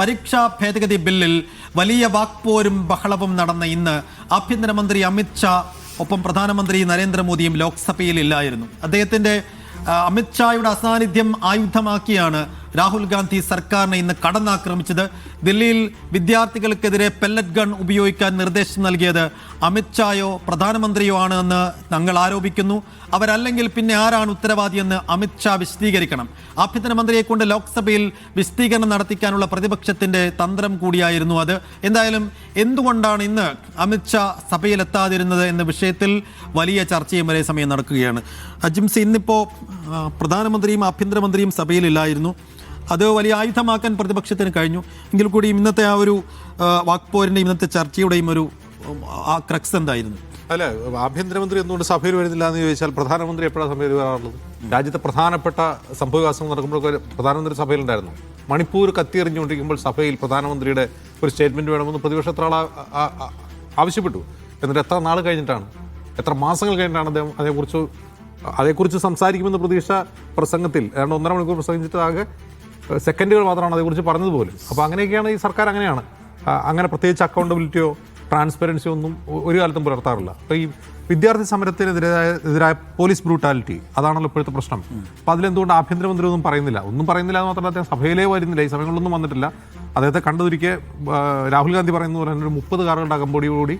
പരീക്ഷാ ഭേദഗതി ബില്ലിൽ വലിയ വാക്പോരും ബഹളവും നടന്ന ഇന്ന് ആഭ്യന്തരമന്ത്രി അമിത്ഷാ ഒപ്പം പ്രധാനമന്ത്രി നരേന്ദ്രമോദിയും ലോക്സഭയിൽ ഇല്ലായിരുന്നു. അദ്ദേഹത്തിന്റെ അമിത്ഷായുടെ അസാന്നിധ്യം ആയുധമാക്കിയാണ് രാഹുൽ ഗാന്ധി സർക്കാരിനെ ഇന്ന് കടന്നാക്രമിച്ചത്. ദില്ലിയിൽ വിദ്യാർത്ഥികൾക്കെതിരെ പെല്ലറ്റ് ഗൺ ഉപയോഗിക്കാൻ നിർദ്ദേശം നൽകിയത് അമിത്ഷായോ പ്രധാനമന്ത്രിയോ ആണ് എന്ന് തങ്ങൾ ആരോപിക്കുന്നു. അവരല്ലെങ്കിൽ പിന്നെ ആരാണ് ഉത്തരവാദിയെന്ന് അമിത്ഷാ വിശദീകരിക്കണം. ആഭ്യന്തരമന്ത്രിയെ കൊണ്ട് ലോക്സഭയിൽ വിശദീകരണം നടത്തിക്കാനുള്ള പ്രതിപക്ഷത്തിന്റെ തന്ത്രം കൂടിയായിരുന്നു അത്. എന്തായാലും എന്തുകൊണ്ടാണ് ഇന്ന് അമിത്ഷാ സഭയിലെത്താതിരുന്നത് എന്ന വിഷയത്തിൽ വലിയ ചർച്ചയും ഒരേ സമയം നടക്കുകയാണ്. അജിംസി, ഇന്നിപ്പോൾ പ്രധാനമന്ത്രിയും ആഭ്യന്തരമന്ത്രിയും സഭയിലില്ലായിരുന്നു. അത് വലിയ ആയുധമാക്കാൻ പ്രതിപക്ഷത്തിന് കഴിഞ്ഞു. എങ്കിൽ കൂടിയും ഇന്നത്തെ ആ ഒരു വാക്പോരിൻ്റെയും ഇന്നത്തെ ചർച്ചയുടെയും ഒരു ആ ക്രക്സ് എന്തായിരുന്നു? അല്ല, ആഭ്യന്തരമന്ത്രി എന്തുകൊണ്ട് സഭയിൽ വരുന്നില്ല എന്ന് ചോദിച്ചാൽ പ്രധാനമന്ത്രി എപ്പോഴാണ് സഭയിൽ വരാറുള്ളത്? രാജ്യത്തെ പ്രധാനപ്പെട്ട സംഭവവികാസങ്ങൾ നടക്കുമ്പോൾ പ്രധാനമന്ത്രി സഭയിലുണ്ടായിരുന്നു. മണിപ്പൂർ കത്തിയെറിഞ്ഞുകൊണ്ടിരിക്കുമ്പോൾ സഭയിൽ പ്രധാനമന്ത്രിയുടെ ഒരു സ്റ്റേറ്റ്മെന്റ് വേണമെന്ന് പ്രതിപക്ഷ എത്ര ആവശ്യപ്പെട്ടു. എന്നിട്ട് എത്ര നാൾ കഴിഞ്ഞിട്ടാണ്, എത്ര മാസങ്ങൾ കഴിഞ്ഞിട്ടാണ് അദ്ദേഹം അതേക്കുറിച്ച് സംസാരിക്കുമെന്ന് പ്രതീക്ഷ പ്രസംഗത്തിൽ ഏതാണ്ട് 1.5 മണിക്കൂർ പ്രസംഗിച്ചിട്ട് ആകെ സെക്കൻഡുകൾ മാത്രമാണ് അതേക്കുറിച്ച് പറഞ്ഞതുപോലും. അപ്പോൾ അങ്ങനെയൊക്കെയാണ് ഈ സർക്കാർ. അങ്ങനെയാണ്. അങ്ങനെ പ്രത്യേകിച്ച് അക്കൗണ്ടബിലിറ്റിയോ ട്രാൻസ്പെറൻസിയോ ഒന്നും ഒരു കാലത്തും പുലർത്താറില്ല. അപ്പോൾ ഈ വിദ്യാർത്ഥി സമരത്തിനെതിരായ പോലീസ് ബ്രൂട്ടാലിറ്റി, അതാണല്ലോ ഇപ്പോഴത്തെ പ്രശ്നം. അപ്പോൾ അതിലെന്തുകൊണ്ട് ആഭ്യന്തരമന്ത്രി ഒന്നും പറയുന്നില്ല എന്ന് മാത്രമല്ല, അദ്ദേഹം സഭയിലേ വരുന്നില്ല. ഈ സമയങ്ങളിലൊന്നും വന്നിട്ടില്ല. അദ്ദേഹത്തെ കണ്ടതിരിക്കെ രാഹുൽ ഗാന്ധി പറയുന്ന പോലെ ഒരു 30 കാറുകളുടെ അകമ്പോടിയോടുകൂടി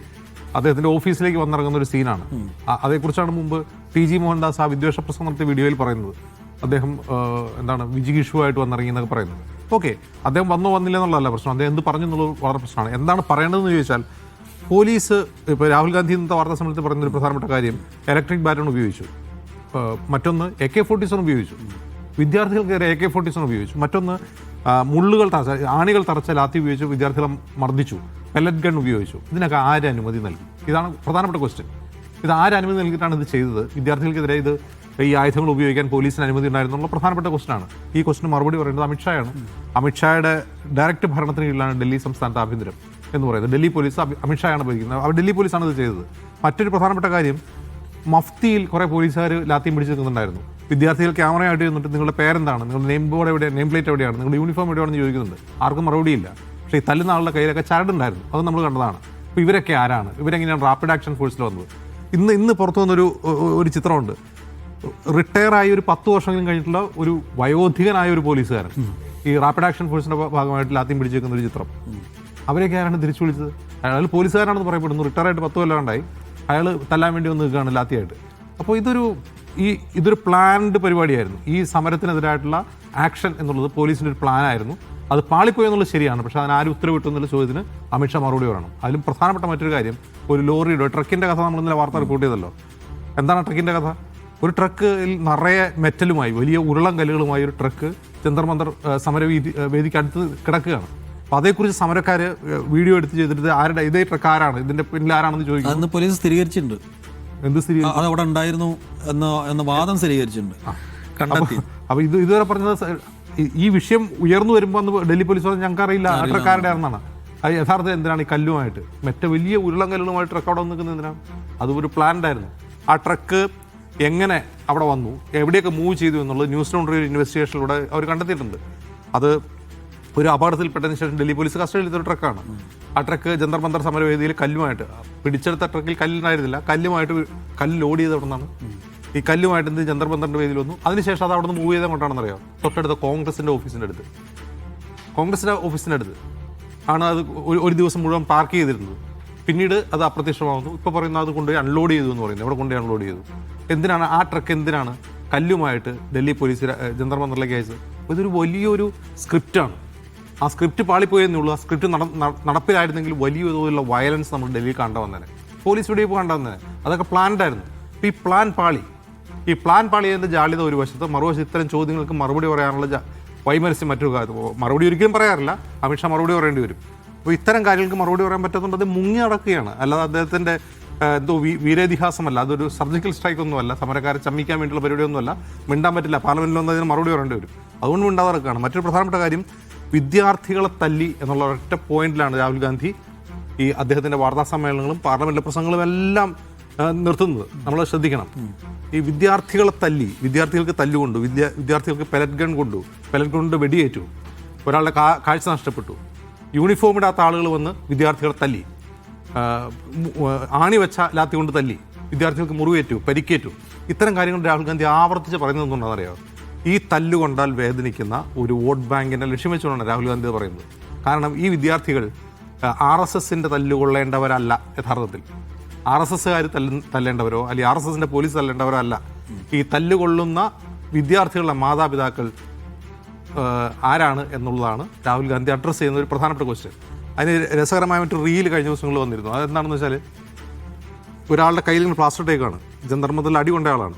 അദ്ദേഹത്തിന്റെ ഓഫീസിലേക്ക് വന്നിറങ്ങുന്ന ഒരു സീനാണ്. അതേക്കുറിച്ചാണ് മുമ്പ് TG മോഹൻദാസ് ആ വിദ്വേഷ പ്രസംഗം നടത്തിയ വീഡിയോയിൽ പറയുന്നത്. അദ്ദേഹം വിജിഗീഷുവായിട്ട് വന്നിറങ്ങി എന്നൊക്കെ പറയുന്നത്. ഓക്കെ, അദ്ദേഹം വന്നില്ല എന്നുള്ളതല്ല പ്രശ്നം, അദ്ദേഹം എന്ത് പറഞ്ഞു എന്നുള്ളത് വളരെ പ്രശ്നമാണ്. എന്താണ് പറയേണ്ടതെന്ന് ചോദിച്ചാൽ, പോലീസ് ഇപ്പോൾ രാഹുൽ ഗാന്ധി ഇന്നത്തെ വാർത്താ സമ്മേളനത്തിൽ പറയുന്നൊരു പ്രധാനപ്പെട്ട കാര്യം ഇലക്ട്രിക് ബാറ്റൺ ഉപയോഗിച്ചു, മറ്റൊന്ന് AK-47 ഉപയോഗിച്ചു, വിദ്യാർത്ഥികൾക്കെതിരെ AK-47 ഉപയോഗിച്ചു, മറ്റൊന്ന് ആണികൾ തറച്ച ലാത്തി ഉപയോഗിച്ച് വിദ്യാർത്ഥികളെ മർദ്ദിച്ചു, പെല്ലറ്റ് ഗൺ ഉപയോഗിച്ചു. ഇതിനൊക്കെ ആര് അനുമതി നൽകി? ഇതാണ് പ്രധാനപ്പെട്ട ക്വസ്റ്റ്യൻ. ഇത് ആര് അനുമതി നൽകിയിട്ടാണ് ഇത് ചെയ്തത്? വിദ്യാർത്ഥികൾക്കെതിരെ ഈ ആയുധങ്ങൾ ഉപയോഗിക്കാൻ പോലീസിന് അനുമതി ഉണ്ടായിരുന്നുള്ള പ്രധാനപ്പെട്ട ക്വസ്റ്റ്യനാണ്. ഈ ക്വസ്റ്റിന് മറുപടി പറയേണ്ടത് അമിത്ഷായാണ്. അമിത്ഷായുടെ ഡയറക്റ്റ് ഭരണത്തിന് കീഴിലാണ് ഡൽഹി സംസ്ഥാനത്ത് ആഭ്യന്തരം എന്ന് പറയുന്നത്. ഡൽഹി പോലീസ് അമിത്ഷായാണ് ഭരിക്കുന്നത്. ഡൽഹി പോലീസാണ് ഇത് ചെയ്തത്. മറ്റൊരു പ്രധാനപ്പെട്ട കാര്യം, മഫ്തിയിൽ കുറേ പോലീസുകാർ ലാത്തിയും പിടിച്ച് നിൽക്കുന്നുണ്ടായിരുന്നു. വിദ്യാർത്ഥികൾ ക്യാമറയായിട്ട് നിന്നിട്ട് നിങ്ങളുടെ പേരെന്താണ്, നിങ്ങളുടെ നെയിം ബോർഡ് എവിടെയാണ്, നെയിം പ്ലേറ്റ് എവിടെയാണ്, നിങ്ങളുടെ യൂണിഫോം എവിടെയാണെന്ന് ചോദിക്കുന്നുണ്ട്. ആർക്കും മറുപടിയില്ല. പക്ഷേ ഈ തല്ലുന്ന ആളുടെ കയ്യിലൊക്കെ ചരടുണ്ടായിരുന്നു. അത് നമ്മൾ കണ്ടതാണ്. അപ്പോൾ ഇവരൊക്കെ ആരാണ്? ഇവരെങ്ങനെയാണ് റാപ്പിഡ് ആക്ഷൻ ഫോഴ്സിൽ വന്നത്? ഇന്ന് പുറത്തു വന്നൊരു ചിത്രമുണ്ട്. റിട്ടയറായി ഒരു 10 വർഷമെങ്കിലും കഴിഞ്ഞിട്ടുള്ള ഒരു വയോധികനായ ഒരു പോലീസുകാരൻ ഈ റാപ്പിഡ് ആക്ഷൻ ഫോഴ്സിന്റെ ഭാഗമായിട്ട് ലാത്തിയും പിടിച്ചേക്കുന്ന ഒരു ചിത്രം. അവരെയൊക്കെ ആരാണ് തിരിച്ചു വിളിച്ചത്? അയാൾ പോലീസുകാരാണെന്ന് പറയപ്പെടുന്നു. റിട്ടയറായിട്ട് 10 കൊല്ലമുണ്ടായി. അയാൾ തല്ലാൻ വേണ്ടി വന്ന് നിൽക്കുകയാണ് ലാത്തിയായിട്ട്. അപ്പോൾ ഇതൊരു പ്ലാൻഡ് പരിപാടിയായിരുന്നു. ഈ സമരത്തിനെതിരായിട്ടുള്ള ആക്ഷൻ എന്നുള്ളത് പോലീസിൻ്റെ ഒരു പ്ലാനായിരുന്നു. അത് പാളിപ്പോയി എന്നുള്ളത് ശരിയാണ്. പക്ഷേ അതിന് ആരും ഉത്തരവിട്ടു എന്നുള്ള ചോദ്യത്തിന് അമിത്ഷാ മറുപടി പറയണം. അതിലും പ്രധാനപ്പെട്ട മറ്റൊരു കാര്യം, ഒരു ലോറിയുടെ ട്രക്കിൻ്റെ കഥ നമ്മൾ ഇന്നലെ വാർത്ത റിപ്പോർട്ട് ചെയ്തല്ലോ. എന്താണ് ട്രക്കിൻ്റെ കഥ? ഒരു ട്രക്കിൽ നിറയെ മെറ്റലുമായി, വലിയ ഉരുളം കല്ലുകളുമായി ഒരു ട്രക്ക് ജന്തർ മന്ദർ സമരവേദിക്ക് അടുത്ത് കിടക്കുകയാണ്. അപ്പോൾ അതേക്കുറിച്ച് സമരക്കാർ വീഡിയോ എടുത്ത് ചെയ്തിട്ട് ഇതേ ട്രക്ക് ആരാണ്, ഇതിൻ്റെ പിന്നിൽ ആരാണെന്ന് ചോദിക്കുന്നു. പോലീസ് സ്ഥിരീകരിച്ചിട്ടുണ്ട്. എന്ത് സ്ഥിരീകരിച്ചു? അത് അവിടെ ഉണ്ടായിരുന്നു എന്ന വാദം സ്ഥിരീകരിച്ചിട്ടുണ്ട്. അപ്പോൾ ഇതുവരെ പറഞ്ഞത് ഈ വിഷയം ഉയർന്നു വരുമ്പോൾ അന്ന് ഡൽഹി പോലീസ് പറഞ്ഞാൽ ഞങ്ങൾക്ക് അറിയില്ല ആ ട്രക്കാരുടെ ആണെന്നാണ്. അത് യഥാർത്ഥം എന്തിനാണ്? ഈ കല്ലുമായിട്ട്, വലിയ ഉരുളം കല്ലുകളുമായിട്ട് ട്രക്ക് അവിടെ നിൽക്കുന്നത് എന്തിനാണ്? അത് ഒരു പ്ലാൻഡായിരുന്നു. ആ ട്രക്ക് എങ്ങനെ അവിടെ വന്നു, എവിടെയൊക്കെ മൂവ് ചെയ്തു എന്നുള്ളത് ന്യൂസ് ലൗണ്ടറി ഇൻവെസ്റ്റിഗേഷനിലൂടെ അവർ കണ്ടെത്തിയിട്ടുണ്ട്. അത് ഒരു അപകടത്തിൽപ്പെട്ടതിന് ശേഷം ഡൽഹി പോലീസ് കസ്റ്റഡിയിൽ എടുത്തൊരു ട്രക്കാണ്. ആ ട്രക്ക് ജന്തർ മന്ദർ സമരവേദിയിൽ കല്ലുമായിട്ട്, പിടിച്ചെടുത്ത ട്രക്കിൽ കല്ലുണ്ടായിരുന്നില്ല, കല്ല് ലോഡ് ചെയ്ത് അവിടെ നിന്നാണ് ഈ കല്ലുമായിട്ട് ജന്തർ മന്ദറിൻ്റെ വേദിയിൽ വന്നു. അതിനുശേഷം അത് അവിടെ നിന്ന് മൂവ് ചെയ്താൽ കൊണ്ടാണെന്നറിയാം, തൊട്ടടുത്ത കോൺഗ്രസിൻ്റെ ഓഫീസിൻ്റെ അടുത്ത് ആണ് അത് ഒരു ദിവസം മുഴുവൻ പാർക്ക് ചെയ്തിരുന്നത്. പിന്നീട് അത് അപ്രത്യക്ഷമാകുന്നു. ഇപ്പോൾ പറയുന്നത് അത് കൊണ്ടുപോയി അൺലോഡ് ചെയ്തു എന്ന് പറയുന്നത്. എവിടെ കൊണ്ടുപോയി അൺലോഡ് ചെയ്തു? എന്തിനാണ് ആ ട്രക്ക് കല്ലുമായിട്ട് ഡൽഹി പോലീസ് ജന്തർ മന്ദറിലേക്ക് അയച്ചത്? ഇതൊരു വലിയൊരു സ്ക്രിപ്റ്റാണ്. ആ സ്ക്രിപ്റ്റ് പാളിപ്പോയെന്നുള്ളൂ. ആ സ്ക്രിപ്റ്റ് നടപ്പിലായിരുന്നെങ്കിൽ വലിയ തോതിലുള്ള വയലൻസ് നമ്മൾ ഡൽഹിയിൽ കണ്ടുവന്നേനെ, പോലീസ് വെടിവെയ്പ്പ് കണ്ടുവന്നേനെ. അതൊക്കെ പ്ലാൻഡായിരുന്നു. അപ്പോൾ ഈ പ്ലാൻ പാളിയതിൻ്റെ ജാള്യത ഒരു വശത്ത്, മറുവശത്ത് ഇത്തരം ചോദ്യങ്ങൾക്ക് മറുപടി പറയാനുള്ള വൈമനസ്യം മറ്റൊരു കാര്യം. മറുപടി ഒരിക്കലും പറയാറില്ല, അമിത്ഷാ മറുപടി പറയേണ്ടി വരും. അപ്പോൾ ഇത്തരം കാര്യങ്ങൾക്ക് മറുപടി പറയാൻ പറ്റാത്തതുകൊണ്ട് അത് മുങ്ങി നടക്കുകയാണ്. അല്ലാതെ അദ്ദേഹത്തിൻ്റെ വീരേതിഹാസമല്ല, അതൊരു സർജിക്കൽ സ്ട്രൈക്ക് ഒന്നുമല്ല, സമരക്കാരെ ചമ്മിക്കാൻ വേണ്ടിയുള്ള പരിപാടിയൊന്നുമല്ല. മിണ്ടാൻ പറ്റില്ല, പാർലമെൻറ്റിലൊന്നും അതിന് മറുപടി പറയേണ്ടി വരും. അതുകൊണ്ട് മിണ്ടാതെ നടക്കുകയാണ്. മറ്റൊരു പ്രധാനപ്പെട്ട കാര്യം, വിദ്യാർത്ഥികളെ തല്ലി എന്നുള്ള ഒരൊറ്റ പോയിന്റിലാണ് രാഹുൽ ഗാന്ധി ഈ അദ്ദേഹത്തിൻ്റെ വാർത്താ സമ്മേളനങ്ങളും പാർലമെൻറ്റിലെ പ്രസംഗങ്ങളും എല്ലാം നിർത്തുന്നത്. നമ്മൾ ശ്രദ്ധിക്കണം. ഈ വിദ്യാർത്ഥികൾക്ക് തല്ലുകൊണ്ടു, വിദ്യാർത്ഥികൾക്ക് പെലറ്റ് ഗൺ കൊണ്ട് വെടിയേറ്റു, ഒരാളുടെ കാഴ്ച നഷ്ടപ്പെട്ടു, യൂണിഫോം ഇടാത്ത ആളുകൾ വന്ന് വിദ്യാർത്ഥികളെ തല്ലി, ആണി വെച്ച ലാത്തി കൊണ്ട് തല്ലി, വിദ്യാർത്ഥികൾക്ക് മുറിവേറ്റു, പരിക്കേറ്റു. ഇത്തരം കാര്യങ്ങൾ രാഹുൽ ഗാന്ധി ആവർത്തിച്ച് പറയുന്നത് എന്തുകൊണ്ടാണെന്നറിയാമോ? ഈ തല്ലുകൊണ്ടാൽ വേദനിക്കുന്ന ഒരു വോട്ട് ബാങ്കിനെ ലക്ഷ്യം വെച്ചുകൊണ്ടാണ് രാഹുൽ ഗാന്ധി പറയുന്നത്. കാരണം ഈ വിദ്യാർത്ഥികൾ RSSന്റെ തല്ലുകൊള്ളേണ്ടവരല്ല. യഥാർത്ഥത്തിൽ RSSകാർ തല്ലേണ്ടവരോ അല്ലെങ്കിൽ RSSന്റെ പോലീസ് തല്ലേണ്ടവരോ അല്ല. ഈ തല്ലുകൊള്ളുന്ന വിദ്യാർത്ഥികളുടെ മാതാപിതാക്കൾ ആരാണ് എന്നുള്ളതാണ് രാഹുൽ ഗാന്ധി അഡ്രസ്സ് ചെയ്യുന്ന ഒരു പ്രധാനപ്പെട്ട ക്വസ്റ്റ്യൻ. അതിന് രസകരമായ മറ്റൊരു റീൽ കഴിഞ്ഞ ദിവസങ്ങളിൽ വന്നിരുന്നു. അതെന്താണെന്ന് വെച്ചാൽ, ഒരാളുടെ കയ്യിൽ നിന്ന് പ്ലാസ്റ്റർ ടേക്കാണ്, ജന്തർമതിൽ അടി കൊണ്ട ആളാണ്.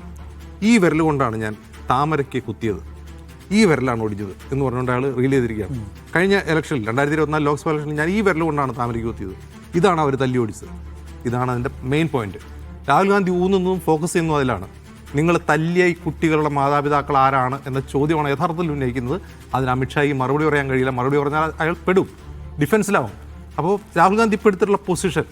ഈ വിരൽ കൊണ്ടാണ് ഞാൻ താമരയ്ക്ക് കുത്തിയത്, ഈ വിരലാണ് ഒടിഞ്ഞത് എന്ന് പറഞ്ഞുകൊണ്ട് അയാൾ റീൽ ചെയ്തിരിക്കുകയാണ്. കഴിഞ്ഞ ഇലക്ഷനിൽ 2024 ലോക്സഭാ ഇലക്ഷനിൽ ഞാൻ ഈ വിരൽ കൊണ്ടാണ് താമരയ്ക്ക് കുത്തിയത്. ഇതാണ് അവർ തല്ലി ഓടിച്ചത്. ഇതാണ് അതിൻ്റെ മെയിൻ പോയിന്റ്. രാഹുൽ ഗാന്ധി ഊന്നുന്നതും ഫോക്കസ് ചെയ്യുന്നതും അതിലാണ്. നിങ്ങൾ തല്ലിയ ഈ കുട്ടികളുടെ മാതാപിതാക്കൾ ആരാണ് എന്ന ചോദ്യമാണ് യഥാർത്ഥത്തിൽ ഉന്നയിക്കുന്നത്. അതിന് അമിത്ഷായ്ക്ക് മറുപടി പറയാൻ കഴിയില്ല. മറുപടി പറഞ്ഞാൽ അയാൾ പെടും, ഡിഫൻസിലാവും. അപ്പോൾ രാഹുൽ ഗാന്ധി ഇപ്പോൾ എടുത്തിട്ടുള്ള പൊസിഷൻ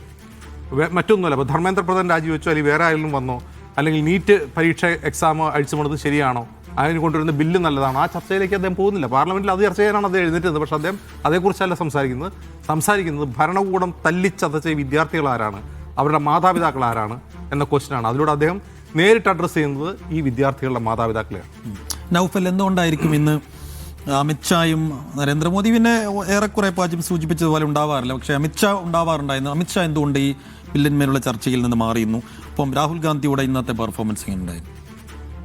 മറ്റൊന്നുമല്ല. അപ്പോൾ ധർമ്മേന്ദ്ര പ്രധാൻ രാജിവെച്ചോ അല്ലെങ്കിൽ വേറെ ആരെങ്കിലും വന്നോ, അല്ലെങ്കിൽ നീറ്റ് പരീക്ഷ എക്സാം അഴിച്ചുപോണത് ശരിയാണോ, അതിന് കൊണ്ടുവരുന്ന ബില്ല് നല്ലതാണോ, ആ ചർച്ചയിലേക്ക് അദ്ദേഹം പോകുന്നില്ല. പാർലമെന്റിൽ അത് ചർച്ച ചെയ്യാനാണ് അദ്ദേഹം എഴുന്നേറ്റത്. പക്ഷേ അദ്ദേഹം അതേക്കുറിച്ചല്ല സംസാരിക്കുന്നത് ഭരണകൂടം തല്ലിച്ചതച്ച വിദ്യാർത്ഥികൾ ആരാണ്, അവരുടെ മാതാപിതാക്കൾ ആരാണ് എന്ന ക്വസ്റ്റ്യനാണ്. അതിലൂടെ അദ്ദേഹം നേരിട്ട് അഡ്രസ്സ് ചെയ്യുന്നത് ഈ വിദ്യാർത്ഥികളുടെ മാതാപിതാക്കളെയാണ്. നൗഫൽ, എന്തുകൊണ്ടായിരിക്കും ഇന്ന് അമിത്ഷായും നരേന്ദ്രമോദി പിന്നെ ഏറെക്കുറെ പാചകം സൂചിപ്പിച്ചതുപോലെ ഉണ്ടാവാറില്ല, പക്ഷേ അമിത്ഷാ ഉണ്ടാവാറുണ്ടായിരുന്നു. അമിത്ഷാ എന്തുകൊണ്ട് ഈ ബില്ലിന്മേലുള്ള ചർച്ചയിൽ നിന്ന് മാറിയിരുന്നു? അപ്പം രാഹുൽ ഗാന്ധിയുടെ ഇന്നത്തെ പെർഫോമൻസ് എങ്ങനെ ഉണ്ടായിരുന്നു?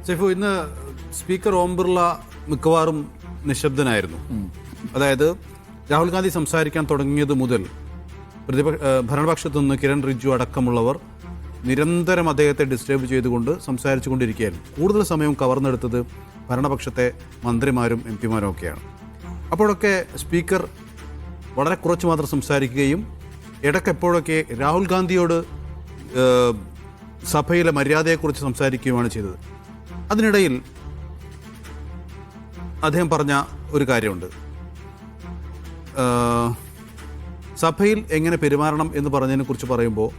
സൈഫു, ഇന്ന് സ്പീക്കർ ഓം ബിർള മിക്കവാറും നിശബ്ദനായിരുന്നു. അതായത് രാഹുൽ ഗാന്ധി സംസാരിക്കാൻ തുടങ്ങിയത് മുതൽ ഭരണപക്ഷത്തു നിന്ന് കിരൺ റിജ്ജു അടക്കമുള്ളവർ നിരന്തരം അദ്ദേഹത്തെ ഡിസ്റ്റർബ് ചെയ്തുകൊണ്ട് സംസാരിച്ചു കൊണ്ടിരിക്കുകയായിരുന്നു. കൂടുതൽ സമയം കവർന്നെടുത്തത് ഭരണപക്ഷത്തെ മന്ത്രിമാരും MP-മാരും ഒക്കെയാണ്. അപ്പോഴൊക്കെ സ്പീക്കർ വളരെ കുറച്ച് മാത്രം സംസാരിക്കുകയും ഇടയ്ക്കെപ്പോഴൊക്കെ രാഹുൽ ഗാന്ധിയോട് സഭയിലെ മര്യാദയെക്കുറിച്ച് സംസാരിക്കുകയുമാണ് ചെയ്തത്. അതിനിടയിൽ അദ്ദേഹം പറഞ്ഞ ഒരു കാര്യമുണ്ട്. സഭയിൽ എങ്ങനെ പെരുമാറണം എന്ന് പറഞ്ഞതിനെക്കുറിച്ച് പറയുമ്പോൾ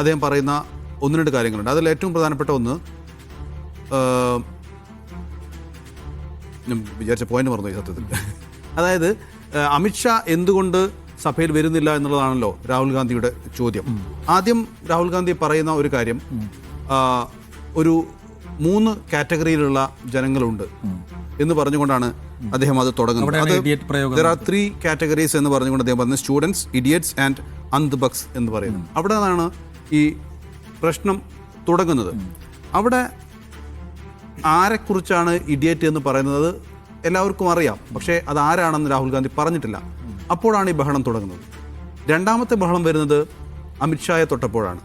അദ്ദേഹം പറയുന്ന 1-2 കാര്യങ്ങളുണ്ട്. അതിൽ ഏറ്റവും പ്രധാനപ്പെട്ട ഒന്ന്, ഞാൻ വിചാരിച്ച പോയിന്റ് മറന്നു സത്യത്തിൽ. അതായത് അമിത്ഷാ എന്തുകൊണ്ട് സഭയിൽ വരുന്നില്ല എന്നുള്ളതാണല്ലോ രാഹുൽ ഗാന്ധിയുടെ ചോദ്യം. ആദ്യം രാഹുൽ ഗാന്ധി പറയുന്ന ഒരു കാര്യം, ഒരു 3 കാറ്റഗറിയിലുള്ള ജനങ്ങളുണ്ട് എന്ന് പറഞ്ഞുകൊണ്ടാണ് അദ്ദേഹം അത് തുടങ്ങുന്നത്. There are 3 categories എന്ന് പറഞ്ഞുകൊണ്ട് അദ്ദേഹം പറഞ്ഞത് സ്റ്റുഡൻസ്, ഇഡിയറ്റ്സ് ആൻഡ് അന്ധബക്സ് എന്ന് പറയുന്നത്. അവിടെ നിന്നാണ് ഈ പ്രശ്നം തുടങ്ങുന്നത്. അവിടെ ആരെക്കുറിച്ചാണ് ഇഡിയറ്റ് എന്ന് പറയുന്നത് എല്ലാവർക്കും അറിയാം, പക്ഷേ അത് ആരാണെന്ന് രാഹുൽ ഗാന്ധി പറഞ്ഞിട്ടില്ല. അപ്പോഴാണ് ഈ ബഹളം തുടങ്ങുന്നത്. രണ്ടാമത്തെ ബഹളം വരുന്നത് അമിത്ഷായെ തൊട്ടപ്പോഴാണ്.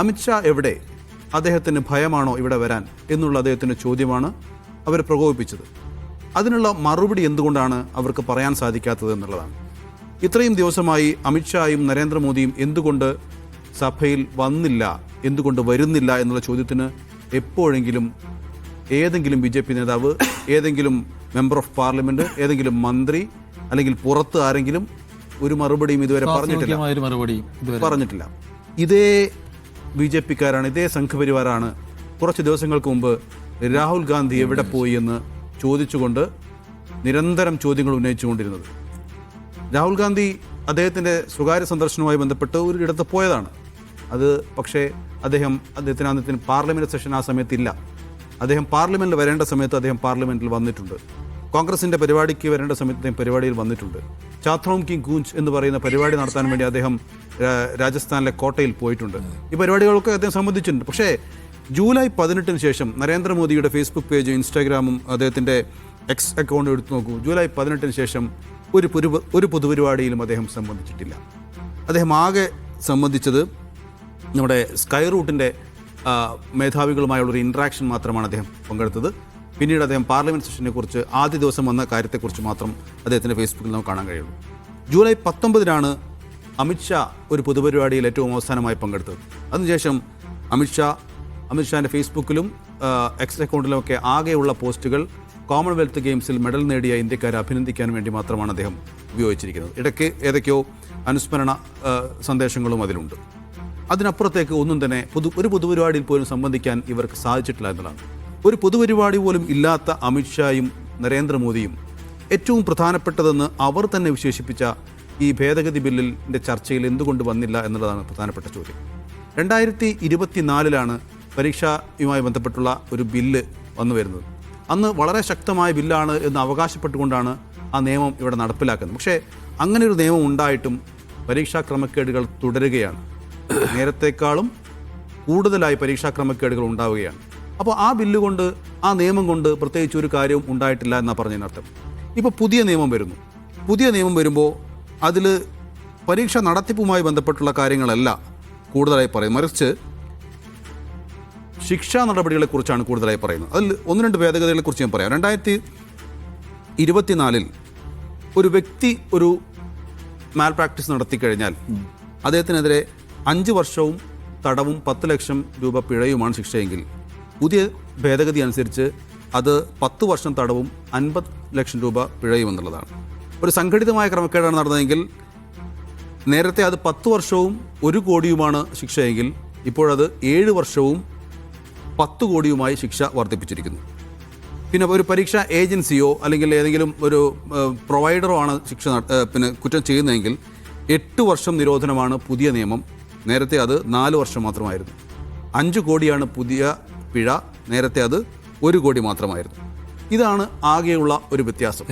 അമിത്ഷാ എവിടെ, അദ്ദേഹത്തിന് ഭയമാണോ ഇവിടെ വരാൻ എന്നുള്ള അദ്ദേഹത്തിൻ്റെ ചോദ്യമാണ് അവർ പ്രകോപിപ്പിച്ചത്. അതിനുള്ള മറുപടി എന്തുകൊണ്ടാണ് അവർക്ക് പറയാൻ സാധിക്കാത്തത് എന്നുള്ളതാണ്. ഇത്രയും ദിവസമായി അമിത്ഷായും നരേന്ദ്രമോദിയും എന്തുകൊണ്ട് സഭയിൽ വന്നില്ല, എന്തുകൊണ്ട് വരുന്നില്ല എന്നുള്ള ചോദ്യത്തിന് എപ്പോഴെങ്കിലും ഏതെങ്കിലും BJP നേതാവ്, ഏതെങ്കിലും മെമ്പർ ഓഫ് പാർലമെന്റ്, ഏതെങ്കിലും മന്ത്രി അല്ലെങ്കിൽ പുറത്ത് ആരെങ്കിലും ഒരു മറുപടിയും ഇതുവരെ പറഞ്ഞിട്ടില്ല. ഇതേ BJP-ക്കാരാണ്, ഇതേ സംഘപരിവാരാണ് കുറച്ച് ദിവസങ്ങൾക്ക് മുമ്പ് രാഹുൽ ഗാന്ധി എവിടെ പോയി എന്ന് ചോദിച്ചുകൊണ്ട് നിരന്തരം ചോദ്യങ്ങൾ ഉന്നയിച്ചുകൊണ്ടിരുന്നത്. രാഹുൽ ഗാന്ധി അദ്ദേഹത്തിൻ്റെ സ്വകാര്യ സന്ദർശനവുമായി ബന്ധപ്പെട്ട് ഒരിടത്ത് പോയതാണ്. അത് പക്ഷേ അദ്ദേഹത്തിന് പാർലമെന്റ് സെഷൻ ആ സമയത്തില്ല. അദ്ദേഹം പാർലമെന്റിൽ വരേണ്ട സമയത്ത് അദ്ദേഹം പാർലമെന്റിൽ വന്നിട്ടുണ്ട്. കോൺഗ്രസിൻ്റെ പരിപാടിക്ക് വരേണ്ട സമയത്ത് അദ്ദേഹം പരിപാടിയിൽ വന്നിട്ടുണ്ട്. ചാത്രോം കി ഗൂഞ്ച് എന്ന് പറയുന്ന പരിപാടി നടത്താൻ വേണ്ടി അദ്ദേഹം രാജസ്ഥാനിലെ കോട്ടയിൽ പോയിട്ടുണ്ട്. ഈ പരിപാടികളൊക്കെ അദ്ദേഹം സംബന്ധിച്ചിട്ടുണ്ട്. പക്ഷേ ജൂലൈ 18 ശേഷം നരേന്ദ്രമോദിയുടെ ഫേസ്ബുക്ക് പേജും ഇൻസ്റ്റാഗ്രാമും അദ്ദേഹത്തിൻ്റെ എക്സ് അക്കൗണ്ട് എടുത്തു നോക്കൂ. ജൂലൈ 18 ശേഷം ഒരു പൊതുപരിപാടിയിലും അദ്ദേഹം സംബന്ധിച്ചിട്ടില്ല. അദ്ദേഹം ആകെ സംബന്ധിച്ചത് നമ്മുടെ സ്കൈ റൂട്ടിൻ്റെ മേധാവികളുമായുള്ളൊരു ഇൻട്രാക്ഷൻ മാത്രമാണ് അദ്ദേഹം പങ്കെടുത്തത്. പിന്നീട് അദ്ദേഹം പാർലമെൻറ്റ് സെഷനെ കുറിച്ച് ആദ്യ ദിവസം വന്ന കാര്യത്തെക്കുറിച്ച് മാത്രം അദ്ദേഹത്തിൻ്റെ ഫേസ്ബുക്കിൽ നമുക്ക് കാണാൻ കഴിയുള്ളൂ. ജൂലൈ 19 അമിത്ഷാ ഒരു പൊതുപരിപാടിയിൽ ഏറ്റവും അവസാനമായി പങ്കെടുത്തത്. അതിനുശേഷം അമിത്ഷാൻ്റെ ഫേസ്ബുക്കിലും എക്സ് അക്കൗണ്ടിലുമൊക്കെ ആകെയുള്ള പോസ്റ്റുകൾ കോമൺവെൽത്ത് ഗെയിംസിൽ മെഡൽ നേടിയ ഇന്ത്യക്കാരെ അഭിനന്ദിക്കാൻ വേണ്ടി മാത്രമാണ് അദ്ദേഹം ഉപയോഗിച്ചിരിക്കുന്നത്. ഇടയ്ക്ക് ഏതൊക്കെയോ അനുസ്മരണ സന്ദേശങ്ങളും അതിലുണ്ട്. അതിനപ്പുറത്തേക്ക് ഒന്നും തന്നെ ഒരു പൊതുപരിപാടിയിൽ പോലും സംബന്ധിക്കാൻ ഇവർക്ക് സാധിച്ചിട്ടില്ല എന്നതാണ്. ഒരു പൊതുപരിപാടി പോലും ഇല്ലാത്ത അമിത്ഷായും നരേന്ദ്രമോദിയും ഏറ്റവും പ്രധാനപ്പെട്ടതെന്ന് അവർ തന്നെ വിശേഷിപ്പിച്ച ഈ ഭേദഗതി ബില്ലിൻ്റെ ചർച്ചയിൽ എന്തുകൊണ്ട് വന്നില്ല എന്നുള്ളതാണ് പ്രധാനപ്പെട്ട ചോദ്യം. 2024 പരീക്ഷയുമായി ബന്ധപ്പെട്ടുള്ള ഒരു ബില്ല് വന്നു വരുന്നത്. അന്ന് വളരെ ശക്തമായ ബില്ലാണ് എന്ന് അവകാശപ്പെട്ടുകൊണ്ടാണ് ആ നിയമം ഇവിടെ നടപ്പിലാക്കുന്നത്. പക്ഷേ അങ്ങനെ ഒരു നിയമം ഉണ്ടായിട്ടും പരീക്ഷാ ക്രമക്കേടുകൾ തുടരുകയാണ്. നേരത്തെക്കാളും കൂടുതലായി പരീക്ഷാ ക്രമക്കേടുകൾ ഉണ്ടാവുകയാണ്. അപ്പോൾ ആ ബില്ല് കൊണ്ട്, ആ നിയമം കൊണ്ട് പ്രത്യേകിച്ച് ഒരു കാര്യവും ഉണ്ടായിട്ടില്ല എന്നാണ് പറഞ്ഞതിനർത്ഥം. ഇപ്പോൾ പുതിയ നിയമം വരുന്നു. പുതിയ നിയമം വരുമ്പോൾ അതിൽ പരീക്ഷ നടത്തിപ്പുമായി ബന്ധപ്പെട്ടുള്ള കാര്യങ്ങളല്ല കൂടുതലായി പറയും, മറിച്ച് ശിക്ഷാ നടപടികളെക്കുറിച്ചാണ് കൂടുതലായി പറയുന്നത്. അതിൽ 1-2 ഭേദഗതികളെക്കുറിച്ച് ഞാൻ പറയാം. 2024 ഒരു വ്യക്തി ഒരു മാൽ പ്രാക്ടീസ് നടത്തി കഴിഞ്ഞാൽ അദ്ദേഹത്തിനെതിരെ 5 വർഷവും തടവും 10 ലക്ഷം രൂപ പിഴയുമാണ് ശിക്ഷയെങ്കിൽ, പുതിയ ഭേദഗതി അനുസരിച്ച് അത് 10 വർഷം തടവും 50 ലക്ഷം രൂപ പിഴയും എന്നുള്ളതാണ്. ഒരു സംഘടിതമായ ക്രമക്കേടാണ് നടന്നതെങ്കിൽ നേരത്തെ അത് 10 വർഷവും 1 കോടിയുമാണ് ശിക്ഷയെങ്കിൽ ഇപ്പോഴത് 7 വർഷവും 10 കോടിയുമായി ശിക്ഷ വർദ്ധിപ്പിച്ചിരിക്കുന്നു. പിന്നെ ഒരു പരീക്ഷാ ഏജൻസിയോ അല്ലെങ്കിൽ ഏതെങ്കിലും ഒരു പ്രൊവൈഡറോ ആണ് കുറ്റം ചെയ്യുന്നതെങ്കിൽ 8 വർഷം നിരോധനമാണ് പുതിയ നിയമം. നേരത്തെ അത് 4 വർഷം മാത്രമായിരുന്നു. 5 കോടിയാണ് പുതിയ പിഴ, നേരത്തെ അത് 1 കോടി മാത്രമായിരുന്നു. ഇതാണ് ആകെയുള്ള ഒരു വ്യത്യാസം,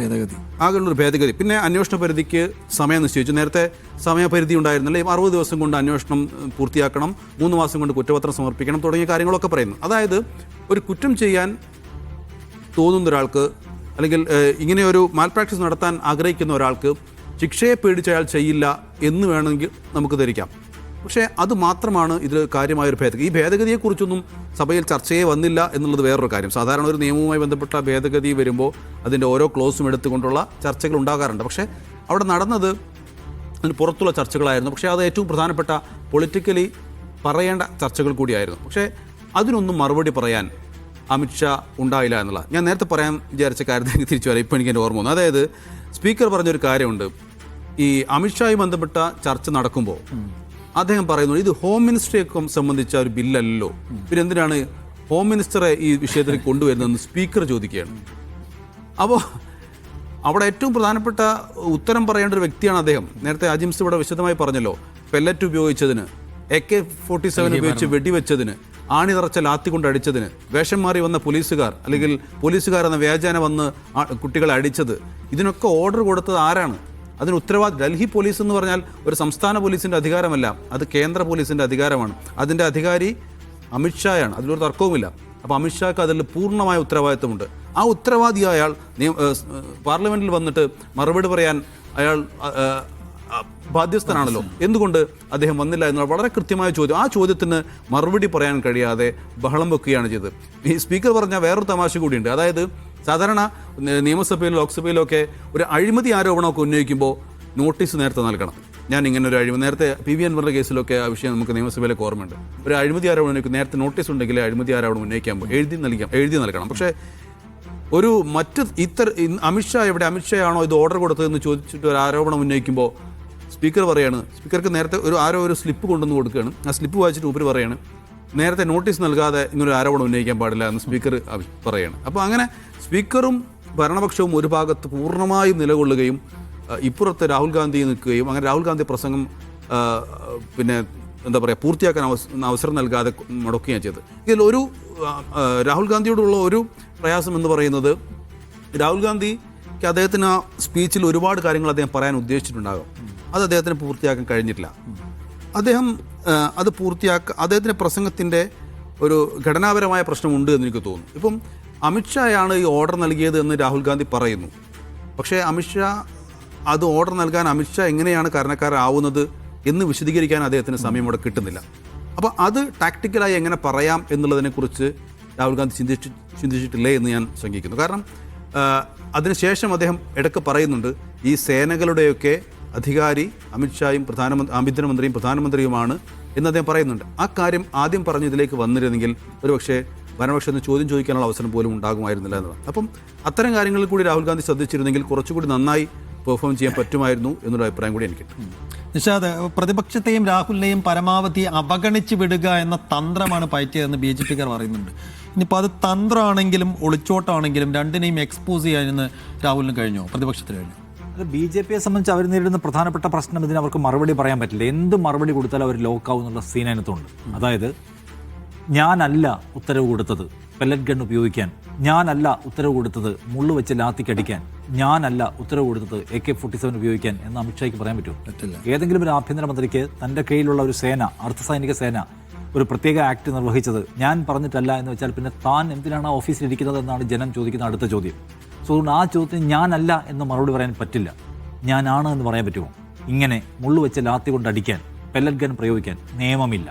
ആകെയുള്ള ഒരു ഭേദഗതി. പിന്നെ അന്വേഷണ പരിധിക്ക് സമയം നിശ്ചയിച്ചു. നേരത്തെ സമയപരിധി ഉണ്ടായിരുന്നില്ല. 60 ദിവസം കൊണ്ട് അന്വേഷണം പൂർത്തിയാക്കണം, 3 മാസം കൊണ്ട് കുറ്റപത്രം സമർപ്പിക്കണം തുടങ്ങിയ കാര്യങ്ങളൊക്കെ പറയുന്നു. അതായത് ഒരു കുറ്റം ചെയ്യാൻ തോന്നുന്ന ഒരാൾക്ക്, അല്ലെങ്കിൽ ഇങ്ങനെ ഒരു മാൽ പ്രാക്ടീസ് നടത്താൻ ആഗ്രഹിക്കുന്ന ഒരാൾക്ക് ശിക്ഷയെ പേടിച്ച് അയാൾ ചെയ്യില്ല എന്ന് വേണമെങ്കിൽ നമുക്ക് ധരിക്കാം. പക്ഷേ അത് മാത്രമാണ് ഇതിൽ കാര്യമായൊരു ഭേദഗതി. ഈ ഭേദഗതിയെക്കുറിച്ചൊന്നും സഭയിൽ ചർച്ചയെ വന്നില്ല എന്നുള്ളത് വേറൊരു കാര്യം. സാധാരണ ഒരു നിയമവുമായി ബന്ധപ്പെട്ട ഭേദഗതി വരുമ്പോൾ അതിൻ്റെ ഓരോ ക്ലോസും എടുത്തുകൊണ്ടുള്ള ചർച്ചകൾ ഉണ്ടാകാറുണ്ട്. പക്ഷേ അവിടെ നടന്നത് അതിന് പുറത്തുള്ള ചർച്ചകളായിരുന്നു. പക്ഷേ അത് ഏറ്റവും പ്രധാനപ്പെട്ട പൊളിറ്റിക്കലി പറയേണ്ട ചർച്ചകൾ കൂടിയായിരുന്നു. പക്ഷേ അതിനൊന്നും മറുപടി പറയാൻ അമിത്ഷാ ഉണ്ടായില്ല എന്നുള്ള ഞാൻ നേരത്തെ പറയാൻ വിചാരിച്ച കാര്യത്തിലേക്ക് തിരിച്ചു വരാം. ഇപ്പോൾ എനിക്ക് എൻ്റെ ഓർമ്മ വന്നു. അതായത് സ്പീക്കർ പറഞ്ഞൊരു കാര്യമുണ്ട്. ഈ അമിത്ഷായുമായി ബന്ധപ്പെട്ട ചർച്ച നടക്കുമ്പോൾ അദ്ദേഹം പറയുന്നു, ഇത് ഹോം മിനിസ്റ്ററെയൊക്കെ സംബന്ധിച്ച ഒരു ബില്ലല്ലോ, പിന്നെ എന്തിനാണ് ഹോം മിനിസ്റ്ററെ ഈ വിഷയത്തിൽ കൊണ്ടുവരുന്നതെന്ന് സ്പീക്കർ ചോദിക്കുകയാണ്. അപ്പോൾ അവിടെ ഏറ്റവും പ്രധാനപ്പെട്ട ഉത്തരം പറയേണ്ട ഒരു വ്യക്തിയാണ് അദ്ദേഹം. നേരത്തെ അജിംസ് ഇവിടെ വിശദമായി പറഞ്ഞല്ലോ, പെല്ലറ്റ് ഉപയോഗിച്ചതിന്, AK-47 ഉപയോഗിച്ച് വെടിവെച്ചതിന്, ആണി നിറച്ച ലാത്തി കൊണ്ട് അടിച്ചതിന്, വേഷം മാറി വന്ന പോലീസുകാർ അല്ലെങ്കിൽ പോലീസുകാരെന്ന വ്യാജേന വന്ന് കുട്ടികളെ അടിച്ചത്, ഇതിനൊക്കെ ഓർഡർ കൊടുത്തത് ആരാണ്? അതിന് ഉത്തരവാദി ഡൽഹി പോലീസ് എന്ന് പറഞ്ഞാൽ ഒരു സംസ്ഥാന പോലീസിൻ്റെ അധികാരമല്ല, അത് കേന്ദ്ര പോലീസിൻ്റെ അധികാരമാണ്. അതിൻ്റെ അധികാരി അമിത്ഷായാണ്, അതിലൊരു തർക്കവുമില്ല. അപ്പോൾ അമിത്ഷാക്ക് അതിൽ പൂർണ്ണമായ ഉത്തരവാദിത്വമുണ്ട്. ആ ഉത്തരവാദി അയാൾ പാർലമെൻറ്റിൽ വന്നിട്ട് മറുപടി പറയാൻ അയാൾ ബാധ്യസ്ഥനാണല്ലോ. എന്തുകൊണ്ട് അദ്ദേഹം വന്നില്ല എന്നുള്ള വളരെ കൃത്യമായ ചോദ്യം. ആ ചോദ്യത്തിന് മറുപടി പറയാൻ കഴിയാതെ ബഹളം വെക്കുകയാണ് ചെയ്തത്. ഈ സ്പീക്കർ പറഞ്ഞ വേറൊരു തമാശ കൂടിയുണ്ട്. അതായത് സാധാരണ നിയമസഭയിലും ലോക്സഭയിലും ഒക്കെ ഒരു അഴിമതി ആരോപണമൊക്കെ ഉന്നയിക്കുമ്പോൾ നോട്ടീസ് നേരത്തെ നൽകണം. ഞാൻ ഇങ്ങനെ ഒരു അഴിമതി, നേരത്തെ PV അൻവറിൻ്റെ കേസിലൊക്കെ ആ വിഷയം നമുക്ക് നിയമസഭയിലേക്ക് ഓർമ്മയുണ്ട്. ഒരു അഴിമതി ആരോപണം ഉന്നയിക്കും, നേരത്തെ നോട്ടീസ് ഉണ്ടെങ്കിൽ അഴിമതി ആരോപണം ഉന്നയിക്കാൻ എഴുതി നൽകണം. പക്ഷേ ഒരു അമിത്ഷാ എവിടെ, അമിത്ഷാ ആണോ ഇത് ഓർഡർ കൊടുത്തതെന്ന് ചോദിച്ചിട്ട് ഒരു ആരോപണം ഉന്നയിക്കുമ്പോൾ സ്പീക്കർ പറയാണ്, സ്പീക്കർക്ക് നേരത്തെ ഒരു സ്ലിപ്പ് കൊണ്ടുവന്ന് കൊടുക്കുകയാണ്. ആ സ്ലിപ്പ് വായിച്ചിട്ട് ഉപരി പറയാണ്, നേരത്തെ നോട്ടീസ് നൽകാതെ ഇങ്ങനൊരു ആരോപണം ഉന്നയിക്കാൻ പാടില്ല എന്ന് സ്പീക്കർ പറയാണ്. അപ്പോൾ അങ്ങനെ സ്പീക്കറും ഭരണപക്ഷവും ഒരു ഭാഗത്ത് പൂർണ്ണമായും നിലകൊള്ളുകയും ഇപ്പുറത്ത് രാഹുൽ ഗാന്ധി നിൽക്കുകയും അങ്ങനെ രാഹുൽ ഗാന്ധി പ്രസംഗം പിന്നെ എന്താ പറയുക പൂർത്തിയാക്കാൻ അവസരം നൽകാതെ മുടക്കുകയാണ് ചെയ്തത്. ഇതിലൊരു രാഹുൽ ഗാന്ധിയോടുള്ള ഒരു പ്രയാസം എന്ന് പറയുന്നത്, രാഹുൽ ഗാന്ധിക്ക് അദ്ദേഹത്തിന് ആ സ്പീച്ചിൽ ഒരുപാട് കാര്യങ്ങൾ അദ്ദേഹം പറയാൻ ഉദ്ദേശിച്ചിട്ടുണ്ടാകും. അത് അദ്ദേഹത്തിന് പൂർത്തിയാക്കാൻ കഴിഞ്ഞിട്ടില്ല. അദ്ദേഹം അദ്ദേഹത്തിൻ്റെ പ്രസംഗത്തിൻ്റെ ഒരു ഘടനാപരമായ പ്രശ്നമുണ്ട് എന്ന് എനിക്ക് തോന്നുന്നു. ഇപ്പം അമിത്ഷായാണ് ഈ ഓർഡർ നൽകിയത് എന്ന് രാഹുൽ ഗാന്ധി പറയുന്നു. പക്ഷേ അമിത്ഷാ അത് ഓർഡർ നൽകാൻ അമിത്ഷാ എങ്ങനെയാണ് കാരണക്കാരാവുന്നത് എന്ന് വിശദീകരിക്കാൻ അദ്ദേഹത്തിന് സമയം അവിടെ കിട്ടുന്നില്ല. അപ്പോൾ അത് ടാക്ടിക്കലായി എങ്ങനെ പറയാം എന്നുള്ളതിനെക്കുറിച്ച് രാഹുൽ ഗാന്ധി ചിന്തിച്ചിട്ടില്ലേ എന്ന് ഞാൻ ശങ്കിക്കുന്നു. കാരണം അതിനുശേഷം അദ്ദേഹം ഇടയ്ക്ക് പറയുന്നുണ്ട്, ഈ സേനകളുടെയൊക്കെ അധികാരി അമിത്ഷായും ആഭ്യന്തരമന്ത്രിയും പ്രധാനമന്ത്രിയുമാണ് എന്ന് അദ്ദേഹം പറയുന്നുണ്ട്. ആ കാര്യം ആദ്യം പറഞ്ഞ് ഇതിലേക്ക് വന്നിരുന്നെങ്കിൽ ഒരുപക്ഷെ ഭരണപക്ഷത്തിന് ചോദ്യം ചോദിക്കാനുള്ള അവസരം പോലും ഉണ്ടാകുമായിരുന്നില്ല എന്നതാണ്. അപ്പം അത്തരം കാര്യങ്ങളിൽ കൂടി രാഹുൽ ഗാന്ധി ശ്രദ്ധിച്ചിരുന്നെങ്കിൽ കുറച്ചുകൂടി നന്നായി പെർഫോം ചെയ്യാൻ പറ്റുമായിരുന്നു എന്നൊരു അഭിപ്രായം കൂടി എനിക്കുണ്ട്. നിഷാദ്, പ്രതിപക്ഷത്തെയും രാഹുലിനെയും പരമാവധി അവഗണിച്ച് വിടുക എന്ന തന്ത്രമാണ് പയറ്റിയതെന്ന് BJPക്കാർ പറയുന്നുണ്ട്. ഇനിയിപ്പോൾ അത് തന്ത്രമാണെങ്കിലും ഒളിച്ചോട്ടാണെങ്കിലും രണ്ടിനെയും എക്സ്പോസ് ചെയ്യാനെന്ന് രാഹുലിന് കഴിഞ്ഞോ, പ്രതിപക്ഷത്തിന് കഴിഞ്ഞോ? ബി ജെ പിയെ സംബന്ധിച്ച് അവർ നേരിടുന്ന പ്രധാനപ്പെട്ട പ്രശ്നം ഇതിന് അവർക്ക് മറുപടി പറയാൻ പറ്റില്ല. എന്ത് മറുപടി കൊടുത്താലും അവർ ലോക്കാവും എന്നുള്ള സീനകത്തുണ്ട്. അതായത് ഞാനല്ല ഉത്തരവ് കൊടുത്തത് പെല്ലറ്റ് ഗൺ ഉപയോഗിക്കാൻ, ഞാനല്ല ഉത്തരവ് കൊടുത്തത് മുള്ളു വെച്ച് ലാത്തിക്കടിക്കാൻ, ഞാനല്ല ഉത്തരവ് കൊടുത്തത് AK-47 ഉപയോഗിക്കാൻ എന്ന് അമിത്ഷായ്ക്ക് പറയാൻ പറ്റുമോ? ഏതെങ്കിലും ഒരു ആഭ്യന്തരമന്ത്രിക്ക് തൻ്റെ കയ്യിലുള്ള ഒരു സേന, അർദ്ധസൈനിക സേന ഒരു പ്രത്യേക ആക്ട് നിർവഹിച്ചത് ഞാൻ പറഞ്ഞിട്ടല്ല എന്ന് വെച്ചാൽ പിന്നെ താൻ എന്തിനാണ് ആ ഓഫീസിലിരിക്കുന്നത് എന്നാണ് ജനം ചോദിക്കുന്ന അടുത്ത ചോദ്യം. സോ അതുകൊണ്ട് ആ ചോദ്യത്തിന് ഞാനല്ല എന്ന് മറുപടി പറയാൻ പറ്റില്ല. ഞാനാണ് എന്ന് പറയാൻ പറ്റുമോ? ഇങ്ങനെ മുള്ളു വെച്ച് ലാത്തി കൊണ്ട് അടിക്കാൻ, പെല്ലറ്റ് ഗൺ പ്രയോഗിക്കാൻ നിയമമില്ല.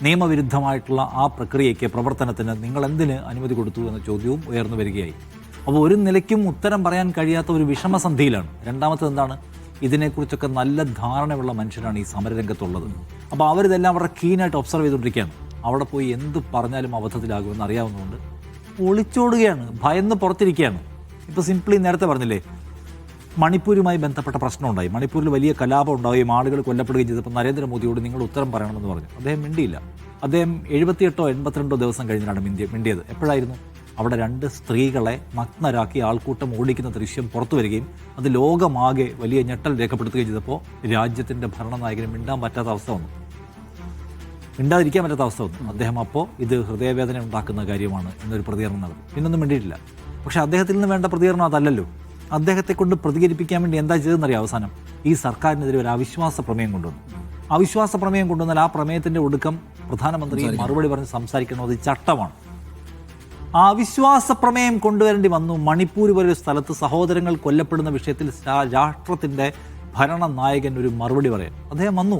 നിയമവിരുദ്ധമായിട്ടുള്ള ആ പ്രക്രിയയ്ക്ക്, പ്രവർത്തനത്തിന് നിങ്ങൾ എന്തിന് അനുമതി കൊടുത്തു എന്ന ചോദ്യവും ഉയർന്നു വരികയായി. അപ്പോൾ ഒരു നിലയ്ക്കും ഉത്തരം പറയാൻ കഴിയാത്ത ഒരു വിഷമസന്ധിയിലാണ്. രണ്ടാമത്തത് എന്താണ്? ഇതിനെക്കുറിച്ചൊക്കെ നല്ല ധാരണയുള്ള മനുഷ്യരാണ് ഈ സമരരംഗത്തുള്ളത്. അപ്പോൾ അവരിതെല്ലാം വളരെ കീനായിട്ട് ഒബ്സർവ് ചെയ്തുകൊണ്ടിരിക്കുകയാണ്. അവിടെ പോയി എന്ത് പറഞ്ഞാലും അബദ്ധത്തിലാകുമെന്ന് അറിയാവുന്നതുകൊണ്ട് ഒളിച്ചോടുകയാണ്, ഭയന്ന് പുറത്തിരിക്കുകയാണ്. ഇപ്പോൾ സിംപ്ലി നേരത്തെ പറഞ്ഞില്ലേ, മണിപ്പൂരുമായി ബന്ധപ്പെട്ട പ്രശ്നമുണ്ടായി, മണിപ്പൂരിൽ വലിയ കലാപം ഉണ്ടാവുകയും ആളുകൾ കൊല്ലപ്പെടുകയും ചെയ്തപ്പോൾ നരേന്ദ്രമോദിയോട് നിങ്ങൾ ഉത്തരം പറയണമെന്ന് പറഞ്ഞു. അദ്ദേഹം മിണ്ടിയില്ല. അദ്ദേഹം 78 82 ദിവസം കഴിഞ്ഞാണ് മിണ്ടിയത്. എപ്പോഴായിരുന്നു? അവിടെ 2 സ്ത്രീകളെ നഗ്നരാക്കി ആൾക്കൂട്ടം ഓടിക്കുന്ന ദൃശ്യം പുറത്തു വരികയും അത് ലോകമാകെ വലിയ ഞെട്ടൽ രേഖപ്പെടുത്തുകയും ചെയ്തപ്പോൾ രാജ്യത്തിൻ്റെ ഭരണനായകന് മിണ്ടാൻ പറ്റാത്ത അവസ്ഥ വന്നു, മിണ്ടാതിരിക്കാൻ പറ്റാത്ത അവസ്ഥ വന്നു. അദ്ദേഹം അപ്പോൾ ഇത് ഹൃദയവേദന ഉണ്ടാക്കുന്ന കാര്യമാണ് എന്നൊരു പ്രതികരണം നടത്തി. പിന്നൊന്നും മിണ്ടിയിട്ടില്ല. പക്ഷേ അദ്ദേഹത്തിൽ നിന്ന് വേണ്ട പ്രതികരണം അതല്ലല്ലോ. അദ്ദേഹത്തെ കൊണ്ട് പ്രതികരിപ്പിക്കാൻ വേണ്ടി എന്താ ചെയ്തെന്നറിയാം? അവസാനം ഈ സർക്കാരിനെതിരെ ഒരു അവിശ്വാസ പ്രമേയം കൊണ്ടുവന്നു. അവിശ്വാസ പ്രമേയം കൊണ്ടുവന്നാൽ ആ പ്രമേയത്തിൻ്റെ ഒടുക്കം പ്രധാനമന്ത്രി മറുപടി പറഞ്ഞ് സംസാരിക്കണം. അത് ചട്ടമാണ്. ആ അവിശ്വാസ പ്രമേയം കൊണ്ടുവരേണ്ടി വന്നു. മണിപ്പൂർ പോലൊരു സ്ഥലത്ത് സഹോദരങ്ങൾ കൊല്ലപ്പെടുന്ന വിഷയത്തിൽ രാഷ്ട്രത്തിൻ്റെ ഭരണനായകൻ ഒരു മറുപടി പറയാൻ അദ്ദേഹം വന്നു.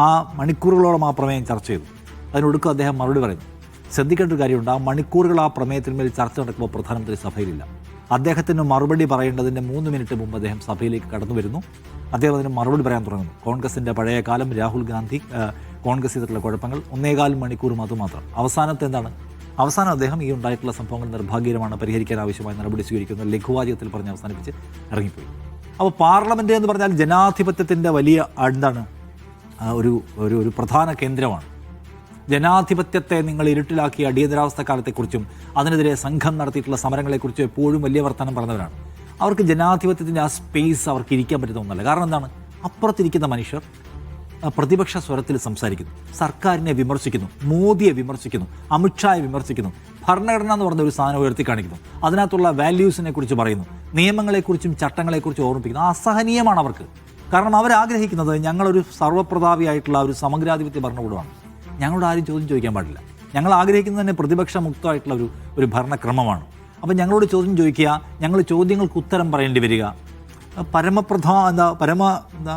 ആ മണിക്കൂറുകളോളം ആ പ്രമേയം ചർച്ച ചെയ്തു. അതിനൊടുക്കം അദ്ദേഹം മറുപടി പറയുന്നു. ശ്രദ്ധിക്കേണ്ട ഒരു കാര്യമുണ്ട്, ആ മണിക്കൂറുകൾ ആ പ്രമേയത്തിന്മേൽ ചർച്ച നടക്കുമ്പോൾ പ്രധാനമന്ത്രി സഭയിലില്ല. അദ്ദേഹത്തിന് മറുപടി പറയേണ്ടതിൻ്റെ 3 മിനിറ്റ് മുമ്പ് അദ്ദേഹം സഭയിലേക്ക് കടന്നു വരുന്നു. അദ്ദേഹം അതിന് മറുപടി പറയാൻ തുടങ്ങുന്നു. കോൺഗ്രസിൻ്റെ പഴയ കാലം, രാഹുൽ ഗാന്ധി, കോൺഗ്രസ് ചെയ്തിട്ടുള്ള കുഴപ്പങ്ങൾ, 1.25 മണിക്കൂർ മാത്രം. അവസാനത്തെ എന്താണ്? അവസാനം അദ്ദേഹം ഈ ഉണ്ടായിട്ടുള്ള സംഭവങ്ങൾ നിർഭാഗ്യകരമാണ്, പരിഹരിക്കാൻ ആവശ്യമായ നടപടി സ്വീകരിക്കുന്ന ലഘുവാചകത്തിൽ പറഞ്ഞ് അവസാനിപ്പിച്ച് ഇറങ്ങിപ്പോയി. അപ്പോൾ പാർലമെൻറ്റ് എന്ന് പറഞ്ഞാൽ ജനാധിപത്യത്തിൻ്റെ വലിയ എന്താണ് ഒരു പ്രധാന കേന്ദ്രമാണ്. ജനാധിപത്യത്തെ നിങ്ങൾ ഇരുട്ടിലാക്കിയ അടിയന്തരാവസ്ഥ കാലത്തെക്കുറിച്ചും അതിനെതിരെ സംഘം നടത്തിയിട്ടുള്ള സമരങ്ങളെക്കുറിച്ചും എപ്പോഴും വലിയ വർത്തമാനം പറഞ്ഞവരാണ്. അവർക്ക് ജനാധിപത്യത്തിൻ്റെ ആ സ്പേസ് അവർക്ക് ഇരിക്കാൻ പറ്റുന്ന ഒന്നല്ല. കാരണം എന്താണ്? അപ്പുറത്തിരിക്കുന്ന മനുഷ്യർ പ്രതിപക്ഷ സ്വരത്തിൽ സംസാരിക്കുന്നു, സർക്കാരിനെ വിമർശിക്കുന്നു, മോദിയെ വിമർശിക്കുന്നു, അമിത്ഷായെ വിമർശിക്കുന്നു, ഭരണഘടന എന്ന് പറഞ്ഞ ഒരു സാധനം ഉയർത്തി കാണിക്കുന്നു, അതിനകത്തുള്ള വാല്യൂസിനെ കുറിച്ച് പറയുന്നു, നിയമങ്ങളെക്കുറിച്ചും ചട്ടങ്ങളെക്കുറിച്ചും ഓർമ്മിപ്പിക്കുന്നു. അസഹനീയമാണ് അവർക്ക്. കാരണം അവരാഗ്രഹിക്കുന്നത് ഞങ്ങളൊരു സർവ്വപ്രതാപിയായിട്ടുള്ള ഒരു സമഗ്രാധിപത്യ ഭരണകൂടമാണ്. ഞങ്ങളോട് ആരും ചോദ്യം ചോദിക്കാൻ പാടില്ല. ഞങ്ങൾ ആഗ്രഹിക്കുന്നത് തന്നെ പ്രതിപക്ഷ മുക്തമായിട്ടുള്ള ഒരു ഭരണക്രമമാണ്. അപ്പോൾ ഞങ്ങളോട് ചോദ്യം ചോദിക്കുക, ഞങ്ങൾ ചോദ്യങ്ങൾക്ക് ഉത്തരം പറയേണ്ടി വരിക. പരമ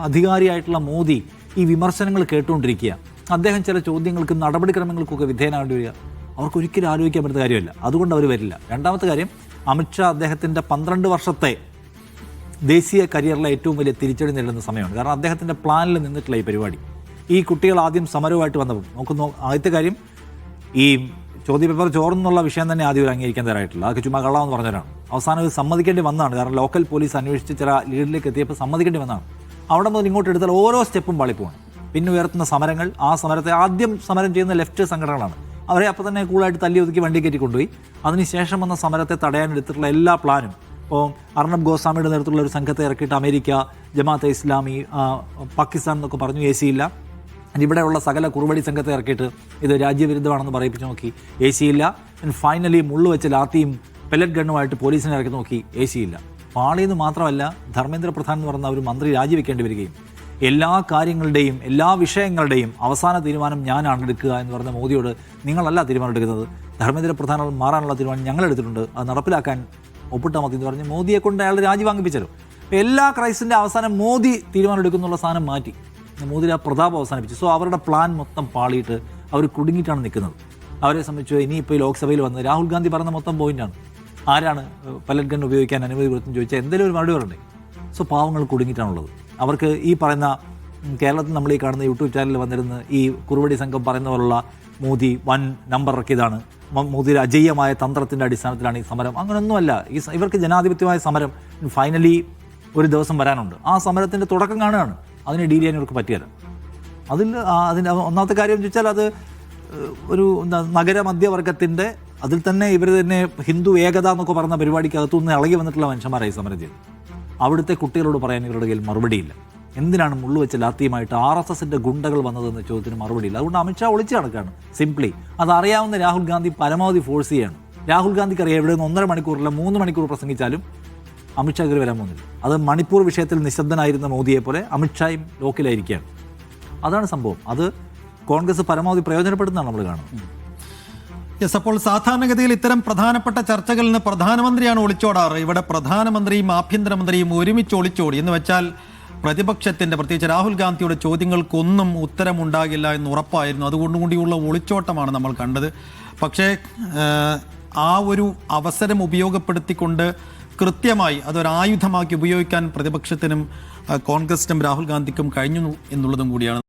അധികാരിയായിട്ടുള്ള മോദി ഈ വിമർശനങ്ങൾ കേട്ടുകൊണ്ടിരിക്കുക. അദ്ദേഹം ചില ചോദ്യങ്ങൾക്കും നടപടിക്രമങ്ങൾക്കൊക്കെ വിധേയനാകേണ്ടി വരിക. അവർക്കൊരിക്കലും ആലോചിക്കാൻ പറ്റുന്ന കാര്യമല്ല. അതുകൊണ്ട് അവർ വരില്ല. രണ്ടാമത്തെ കാര്യം, അമിത്ഷാ അദ്ദേഹത്തിൻ്റെ 12 വർഷത്തെ ദേശീയ കരിയറിലെ ഏറ്റവും വലിയ തിരിച്ചടി നേരിടുന്ന സമയമാണ്. കാരണം അദ്ദേഹത്തിൻ്റെ പ്ലാനിൽ നിന്നിട്ടുള്ള ഈ പരിപാടി, ഈ കുട്ടികൾ ആദ്യം സമരവുമായിട്ട് വന്നപ്പോൾ നോക്കുന്നു. ആദ്യത്തെ കാര്യം, ഈ ചോദ്യപേപ്പർ ചോർന്നുള്ള വിഷയം തന്നെ ആദ്യം ഒരു അംഗീകരിക്കാൻ തയ്യാറായിട്ടില്ല. അതൊക്കെ ചുമ്മാ കള്ളാമെന്ന് പറഞ്ഞവരാണ്. അവസാനം ഇത് സമ്മതിക്കേണ്ടി വന്നതാണ്. കാരണം ലോക്കൽ പോലീസ് അന്വേഷിച്ച് ചില ലീഡിലേക്ക് എത്തിയപ്പോൾ സമ്മതിക്കേണ്ടി വന്നതാണ്. അവിടെ മുതൽ ഇങ്ങോട്ട് എടുത്താൽ ഓരോ സ്റ്റെപ്പും പാളിപ്പോവാണ്. പിന്നെ ഉയർത്തുന്ന സമരങ്ങൾ, ആ സമരത്തെ ആദ്യം സമരം ചെയ്യുന്ന ലെഫ്റ്റ് സംഘടനകളാണ്. അവരെ അപ്പോൾ തന്നെ കൂളായിട്ട് തല്ലി ഒതുക്കി വണ്ടി കയറ്റി കൊണ്ടുപോയി. അതിനുശേഷം വന്ന സമരത്തെ തടയാൻ എടുത്തിട്ടുള്ള എല്ലാ പ്ലാനും, ഇപ്പോൾ അർണബ് ഗോസ്വാമിയുടെ നേതൃത്വത്തിലുള്ള ഒരു സംഘത്തെ ഇറക്കിയിട്ട് അമേരിക്ക, ജമാഅത്തെ ഇസ്ലാമി, പാകിസ്ഥാൻ എന്നൊക്കെ പറഞ്ഞു എ സി ഇല്ല. ഇവിടെയുള്ള സകല കുറുവടി സംഘത്തെ ഇറക്കിയിട്ട് ഇത് രാജ്യവിരുദ്ധമാണെന്ന് പറയിപ്പിച്ച് നോക്കി, എ സി ഇല്ല. ഫൈനലി മുള്ളു വെച്ച് ലാത്തിയും പെല്ലറ്റ് ഗണ്ണുമായിട്ട് പോലീസിനെ ഇറക്കി നോക്കി, എ സി ഇല്ല. പാളിയെന്ന് മാത്രമല്ല, ധർമ്മേന്ദ്ര പ്രധാൻ എന്ന് പറഞ്ഞ ഒരു മന്ത്രി രാജിവെക്കേണ്ടി വരികയും എല്ലാ കാര്യങ്ങളുടെയും എല്ലാ വിഷയങ്ങളുടെയും അവസാന തീരുമാനം ഞാനാണ് എടുക്കുക എന്ന് പറഞ്ഞ മോദിയോട് നിങ്ങളല്ല തീരുമാനം എടുക്കുന്നത്, ധർമ്മേന്ദ്ര പ്രധാൻ മാറാനുള്ള തീരുമാനം ഞങ്ങൾ എടുത്തിട്ടുണ്ട്, അത് നടപ്പിലാക്കാൻ ഒപ്പിട്ടാൽ മതി എന്ന് പറഞ്ഞ് മോദിയെ കൊണ്ട് അയാൾ രാജി വാങ്ങിപ്പിച്ചല്ലോ. എല്ലാ ക്രൈസിൻ്റെ അവസാനം മോദി തീരുമാനം എടുക്കുന്നുള്ള സാധനം മാറ്റി മോദിയുടെ ആ പ്രതാപം അവസാനിപ്പിച്ചു. സോ അവരുടെ പ്ലാൻ മൊത്തം പാളിയിട്ട് അവർ കുടുങ്ങിയിട്ടാണ് നിൽക്കുന്നത്. അവരെ സംബന്ധിച്ച് ഇനിയിപ്പോൾ ഈ ലോക്സഭയിൽ വന്ന് രാഹുൽ ഗാന്ധി പറഞ്ഞ മൊത്തം പോയിന്റാണ്. ആരാണ് പെല്ലറ്റ് ഗൺ ഉപയോഗിക്കാൻ അനുമതി കൊടുത്തെന്ന് ചോദിച്ചാൽ എന്തെങ്കിലും ഒരു മറുപടി പറയണ്ടേ? സോ പാവങ്ങൾ കുടുങ്ങിയിട്ടാണുള്ളത്. അവർക്ക് ഈ പറയുന്ന കേരളത്തിൽ നമ്മൾ ഈ കാണുന്ന യൂട്യൂബ് ചാനലിൽ വന്നിരുന്ന് ഈ കുറുവടി സംഘം പറയുന്ന പോലുള്ള മോദി വൻ നമ്പർ ഇറക്കിയതാണ്, മോദിയുടെ അജയ്യമായ തന്ത്രത്തിൻ്റെ അടിസ്ഥാനത്തിലാണ് ഈ സമരം, അങ്ങനെയൊന്നുമല്ല. ഇവർക്ക് ജനാധിപത്യമായ സമരം ഫൈനലി ഒരു ദിവസം വരാനുണ്ട്. ആ സമരത്തിൻ്റെ തുടക്കം കാണുകയാണ്. അതിനെ ഡീൽ ചെയ്യാൻ ഇവർക്ക് പറ്റിയല്ല. അതിൻ്റെ ഒന്നാമത്തെ കാര്യം എന്ന് വെച്ചാൽ അത് ഒരു നഗര മധ്യവർഗത്തിൻ്റെ, അതിൽ തന്നെ ഇവർ തന്നെ ഹിന്ദു ഏകത എന്നൊക്കെ പറഞ്ഞ പരിപാടിക്കകത്തുനിന്ന് ഇളകി വന്നിട്ടുള്ള മനുഷ്യന്മാരായി സമരം ചെയ്തു. അവിടുത്തെ കുട്ടികളോട് പറയാൻ ഇവരുടെ കയ്യിൽ മറുപടിയില്ല. എന്തിനാണ് മുള്ളു വെച്ച ലാത്തിയുമായിട്ട് RSSന്റെ ഗുണ്ടകൾ വന്നതെന്ന ചോദ്യത്തിന് മറുപടിയില്ല. അതുകൊണ്ട് അമിത്ഷാ ഒളിച്ചു നടക്കുകയാണ് സിംപ്ലി. അതറിയാവുന്ന രാഹുൽ ഗാന്ധി പരമാവധി ഫോഴ്സ് ചെയ്യാണ്. രാഹുൽ ഗാന്ധിക്ക് അറിയാം ഇവിടെ നിന്ന് 1.5 മണിക്കൂറില്ല 3 മണിക്കൂർ പ്രസംഗിച്ചാലും അമിത്ഷാ കയറി വരാൻ പോകുന്നില്ല. അത് മണിപ്പൂർ വിഷയത്തിൽ നിശബ്ദനായിരുന്ന മോദിയെ പോലെ അമിത്ഷായും ലോക്കിലായിരിക്കുകയാണ്. അതാണ് സംഭവം. അത് കോൺഗ്രസ് പരമാവധി പ്രയോജനപ്പെടുന്നതാണ് നമ്മൾ കാണുന്നത്. യെസ്, അപ്പോൾ സാധാരണഗതിയിൽ ഇത്തരം പ്രധാനപ്പെട്ട ചർച്ചകളിൽ നിന്ന് പ്രധാനമന്ത്രിയാണ് ഒളിച്ചോടാറ്. ഇവിടെ പ്രധാനമന്ത്രിയും ആഭ്യന്തരമന്ത്രിയും ഒരുമിച്ച് ഒളിച്ചോടി എന്ന് വെച്ചാൽ പ്രതിപക്ഷത്തിൻ്റെ പ്രത്യേകിച്ച് രാഹുൽ ഗാന്ധിയുടെ ചോദ്യങ്ങൾക്കൊന്നും ഉത്തരമുണ്ടാകില്ല എന്ന് ഉറപ്പായിരുന്നു. അതുകൊണ്ടുകൂടിയുള്ള ഒളിച്ചോട്ടമാണ് നമ്മൾ കണ്ടത്. പക്ഷേ ആ ഒരു അവസരം ഉപയോഗപ്പെടുത്തിക്കൊണ്ട് കൃത്യമായി അതൊരായുധമാക്കി ഉപയോഗിക്കാൻ പ്രതിപക്ഷത്തിനും കോൺഗ്രസിനും രാഹുൽ ഗാന്ധിക്കും കഴിഞ്ഞു എന്നുള്ളതും കൂടിയാണ്